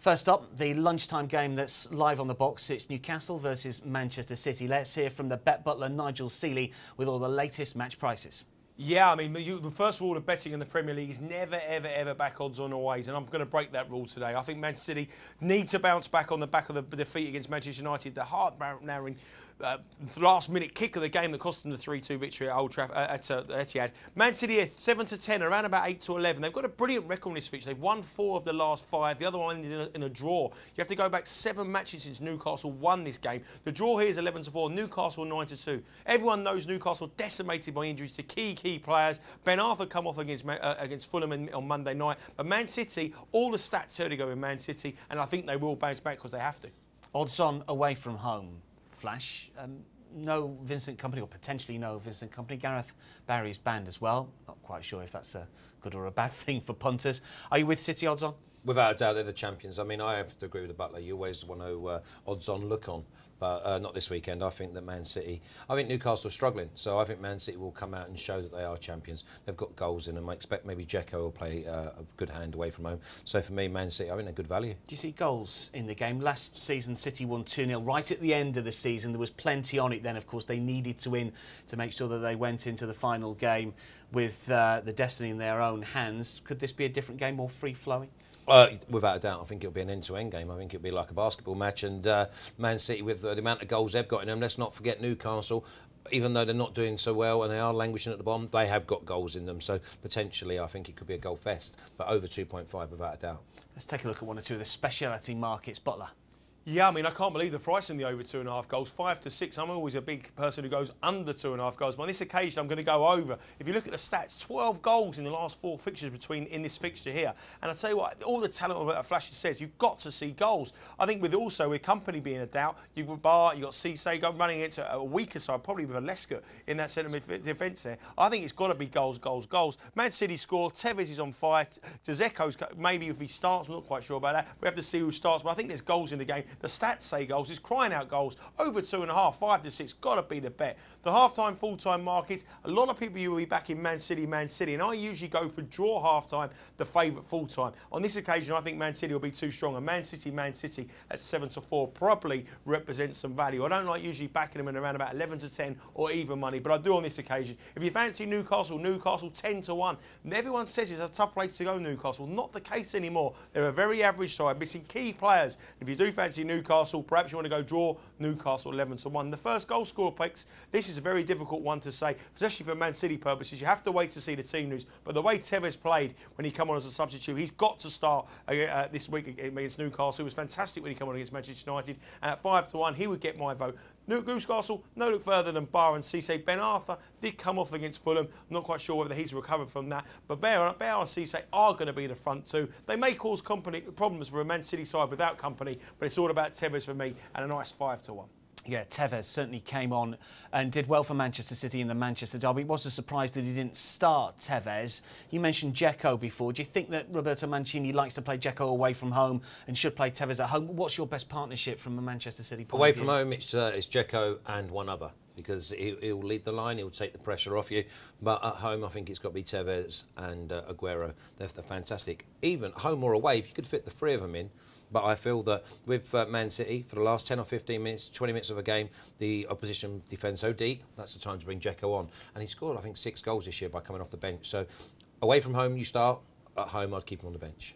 First up, the lunchtime game that's live on the box. It's Newcastle versus Manchester City. Let's hear from the Bet Butler, Nigel Seeley, with all the latest match prices. Yeah, I mean, the first rule of betting in the Premier League is never, ever, ever back odds on always, and I'm going to break that rule today. I think Manchester City need to bounce back on the back of the defeat against Manchester United. The heart-narrowing last-minute kick of the game that cost them the 3-2 victory at Old Trafford at Etihad. Man City 7 to 10, around about 8 to 11. They've got a brilliant record in this fixture. They've won 4 of the last 5. The other one ended in a draw. You have to go back 7 matches since Newcastle won this game. The draw here is 11 to 4. Newcastle 9 to 2. Everyone knows Newcastle decimated by injuries to key players. Ben Arthur come off against Fulham on Monday night. But Man City, all the stats early go in Man City, and I think they will bounce back because they have to. Odds on away from home. Flash. No Vincent Kompany, or potentially no Vincent Kompany. Gareth Barry's banned as well. Not quite sure if that's a good or a bad thing for punters. Are you with City odds on? Without a doubt, they're the champions. I mean, I have to agree with the Butler. You always want to odds on look on, but not this weekend. I think that Man City, I think Newcastle are struggling, so I think Man City will come out and show that they are champions. They've got goals in them. I expect maybe Dzeko will play a good hand away from home. So for me, Man City, I think they're good value. Do you see goals in the game? Last season, City won 2-0 right at the end of the season. There was plenty on it then. Of course, they needed to win to make sure that they went into the final game with the destiny in their own hands. Could this be a different game, more free-flowing? Without a doubt, I think it'll be an end-to-end game. I think it'll be like a basketball match, and Man City, with the amount of goals they've got in them, let's not forget Newcastle, even though they're not doing so well and they are languishing at the bottom, they have got goals in them. So potentially, I think it could be a goal fest, but over 2.5 without a doubt. Let's take a look at one or two of the speciality markets. Butler. Yeah, I mean, I can't believe the price in the over 2.5 goals, 5 to 6. I'm always a big person who goes under 2.5 goals, but on this occasion, I'm going to go over. If you look at the stats, 12 goals in the last 4 fixtures in this fixture here. And I tell you what, all the talent that Flash says, you've got to see goals. I think with Kompany being a doubt, you've got Bar, you've got Cisse running into a weaker side, probably with a Leicester in that centre defence there. I think it's got to be goals. Man City score, Tevez is on fire, Dzeko's maybe if he starts, I'm not quite sure about that. We have to see who starts, but I think there's goals in the game. The stats say goals. It's crying out goals. Over 2.5, 5 to 6. Got to be the bet. The half-time, full-time markets. A lot of people will be back in Man City, and I usually go for draw half-time, the favourite full-time. On this occasion, I think Man City will be too strong. And Man City at 7 to 4 probably represents some value. I don't like usually backing them in around about 11 to 10 or even money, but I do on this occasion. If you fancy Newcastle 10 to 1. And everyone says it's a tough place to go, Newcastle. Not the case anymore. They're a very average side, missing key players. If you do fancy Newcastle, perhaps you want to go draw Newcastle 11 to 1. The first goal scorer picks, this is a very difficult one to say, especially for Man City purposes. You have to wait to see the team news. But the way Tevez played when he came on as a substitute, he's got to start this week against Newcastle. It was fantastic when he came on against Manchester United. And at 5 to 1, he would get my vote. Newcastle, no look further than Bar and Cisse. Ben Arthur did come off against Fulham. I'm not quite sure whether he's recovered from that. But Bar and Cisse are going to be the front two. They may cause problems for a Man City side without Kompany, but it's all about Tevez for me, and a nice 5 to 1. Yeah, Tevez certainly came on and did well for Manchester City in the Manchester derby. It was a surprise that he didn't start Tevez. You mentioned Dzeko before. Do you think that Roberto Mancini likes to play Dzeko away from home and should play Tevez at home? What's your best partnership from a Manchester City point Away of view? from home, it's Dzeko and one other, because he'll lead the line, he'll take the pressure off you. But at home, I think it's got to be Tevez and Aguero. They're fantastic. Even home or away, if you could fit the 3 of them in. But I feel that with Man City, for the last 10 or 15 minutes, 20 minutes of a game, the opposition defends so deep, that's the time to bring Dzeko on. And he scored, I think, 6 goals this year by coming off the bench. So away from home, you start. At home, I'd keep him on the bench.